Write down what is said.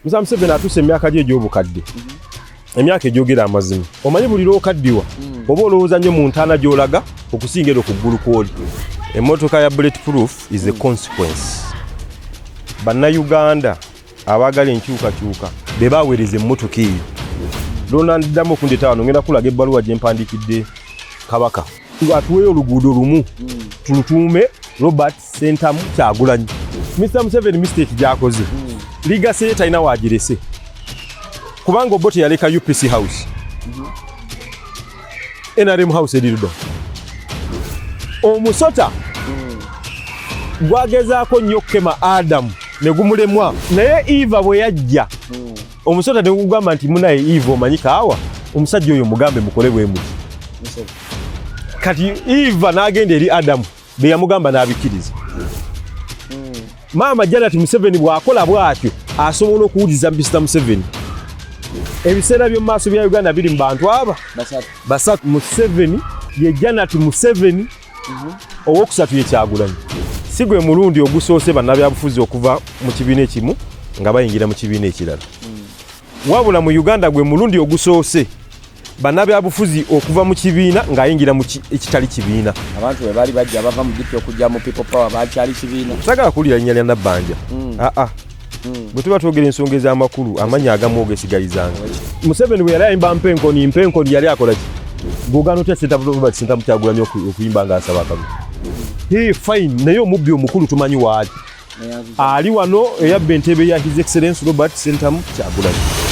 Musa Museveni atuse emyaka gye egy'obukadde. Emyaka egyogera amazima. Omanyi buli lw'okaddiwa oba olowooza nnyo mu ntaana gy'olaga okusingira ku ggulu kw'oli. Emmotoka ya bulletproof is a consequence. Bannayuganda abaagala enkyukakyuka be baaweereza emmotoka eyo. Lonandiddamu okundeta wano ngenda kulaga ebbaluwa gye mpandiikidde Kabaka. Atuweeyo oluguudo lumu tulutuume Robert Sentamu Kyagulanyi. Mr. Museveni mistake gy'akoze. Ligase talina waagirese. Kubanga obote yaleka UPC house. NRM house erirudo. Omusota gwagezaako nnyo okukema Adamu ne gumulemwa. Naye Eva bwe yajja omusota ne gugamba nti munaye Eva omanyi kaawa omusajja oyo mugambe mukole bwe muti. Kati Eva n'agenda eri Adamu be yamugamba n'abikkiriza. Maama Janet Museveni bw'akola bw'atyo asobola okuwuliza Mr. Museveni. Ebiseera by'omu maaso bya Uganda biri mu bantu aba basatu. Museveni ye Janet Museveni owokusatu ye Kyagulanyi. Si gwe mulundi ogusoose bannabyabufuzi okuva mu kibiina ekimu nga bayingira mu kibiina ekirala. Wabula mu Uganda gwe mulundi ogusoose bannabyabufuzi okuva mu kibiina ng'ayingira mu ekitali kibiina. Abantu bwe bali bajja bava mu DP okujja mu People Power bakyali kibiina. Sagala kulira linnya lya Nabbanja. Bwe tuba twogera ensonga ez'amakulu amannya agamu ogesigalizanga. Museveni bwe yali ayimba mpenkoni yali akola ki? Gugano tya Sentamu Kyagulanyi okuyimba ng'asaba akalulu. Fine, naye omubbi omukulu tumanyi waali. Ali wano eyabba entebe ya His Excellency Robert Sentamu Kyagulanyi.